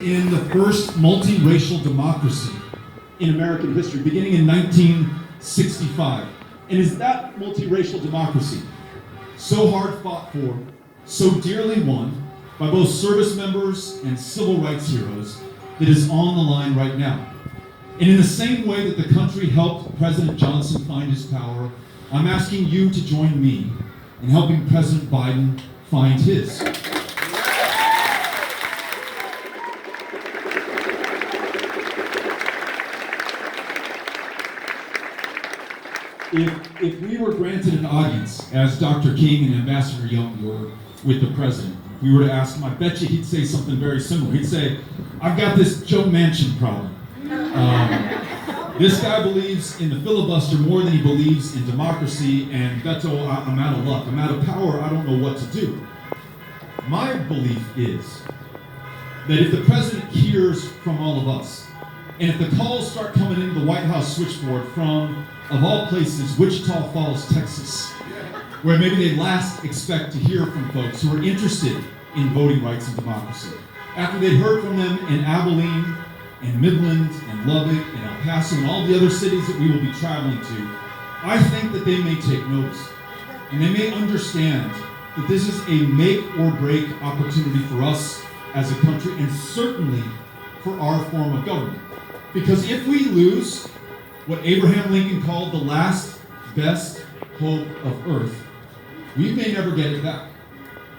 In the first multiracial democracy in American history, beginning in 1965. And is that multiracial democracy so hard fought for, so dearly won by both service members and civil rights heroes that is on the line right now? And in the same way that the country helped President Johnson find his power, I'm asking you to join me in helping President Biden find his. If we were granted an audience, as Dr. King and Ambassador Young were with the president, if we were to ask him, I bet you he'd say something very similar. He'd say, I've got this Joe Manchin problem. This guy believes in the filibuster more than he believes in democracy, and Beto, I'm out of luck. I'm out of power. I don't know what to do. My belief is that if the president hears from all of us, and if the calls start coming into the White House switchboard from, of all places, Wichita Falls, Texas, where maybe they last expect to hear from folks who are interested in voting rights and democracy, after they'd heard from them in Abilene, and Midland, and Lubbock, and El Paso, and all the other cities that we will be traveling to, I think that they may take notice. And they may understand that this is a make or break opportunity for us as a country, and certainly for our form of government. Because if we lose what Abraham Lincoln called the last best hope of earth, we may never get it back.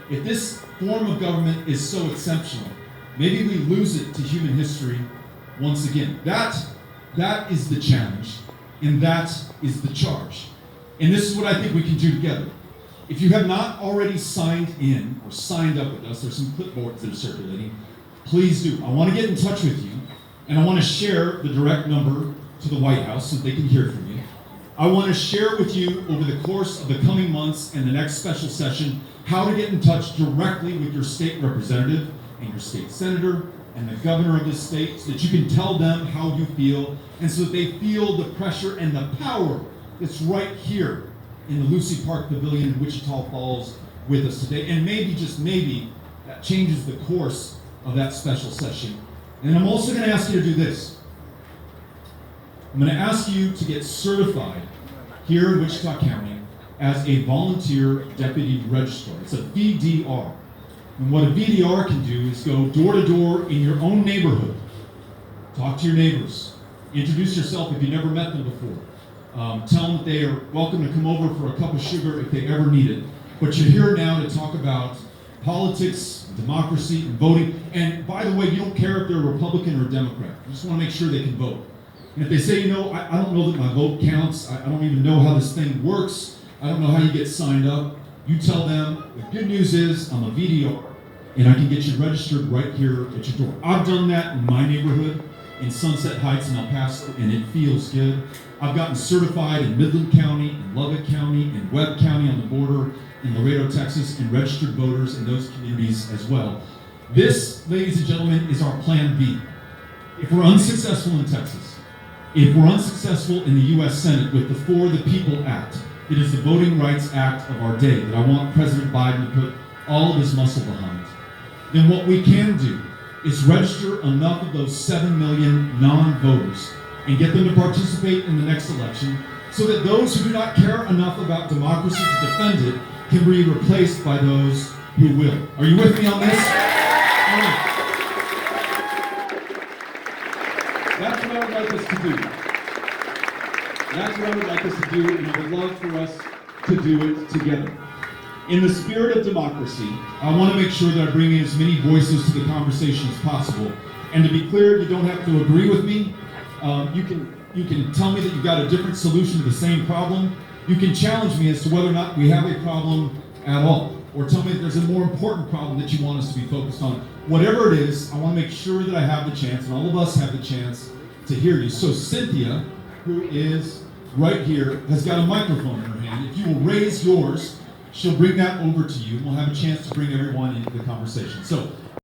If this form of government is so exceptional, maybe we lose it to human history once again. That is the challenge, and that is the charge. And this is what I think we can do together. If you have not already signed in or signed up with us, there's some clipboards that are circulating, please do. I want to get in touch with you, and I want to share the direct number to the White House so that they can hear from you. I want to share with you over the course of the coming months and the next special session how to get in touch directly with your state representative and your state senator and the governor of this state so that you can tell them how you feel and so that they feel the pressure and the power that's right here in the Lucy Park Pavilion in Wichita Falls with us today. And maybe, just maybe, that changes the course of that special session. And I'm also going to ask you to do this. I'm going to ask you to get certified here in Wichita County as a volunteer deputy registrar. It's a VDR. And what a VDR can do is go door to door in your own neighborhood. Talk to your neighbors. Introduce yourself if you've never met them before. Tell them that they are welcome to come over for a cup of sugar if they ever need it. But you're here now to talk about politics, democracy, and voting. And by the way, you don't care if they're a Republican or a Democrat. You just want to make sure they can vote. And if they say, you know, I don't know that my vote counts, I don't even know how this thing works, I don't know how you get signed up, you tell them, the good news is I'm a VDR, and I can get you registered right here at your door. I've done that in my neighborhood, in Sunset Heights and El Paso, and it feels good. I've gotten certified in Midland County, in Lubbock County, in Webb County on the border, in Laredo, Texas, and registered voters in those communities as well. This, ladies and gentlemen, is our plan B. If we're unsuccessful in Texas, if we're unsuccessful in the U.S. Senate with the For the People Act, it is the Voting Rights Act of our day that I want President Biden to put all of his muscle behind, then what we can do is register enough of those 7 million non-voters and get them to participate in the next election so that those who do not care enough about democracy to defend it can be replaced by those who will. Are you with me on this? All right. That's what I would like us to do. That's what I would like us to do, and I would love for us to do it together. In the spirit of democracy, I want to make sure that I bring in as many voices to the conversation as possible. And to be clear, you don't have to agree with me. You can tell me that you've got a different solution to the same problem. You can challenge me as to whether or not we have a problem at all. Or tell me that there's a more important problem that you want us to be focused on. Whatever it is, I want to make sure that I have the chance, and all of us have the chance to hear you. So Cynthia, who is right here, has got a microphone in her hand. If you will raise yours, she'll bring that over to you, and we'll have a chance to bring everyone into the conversation. So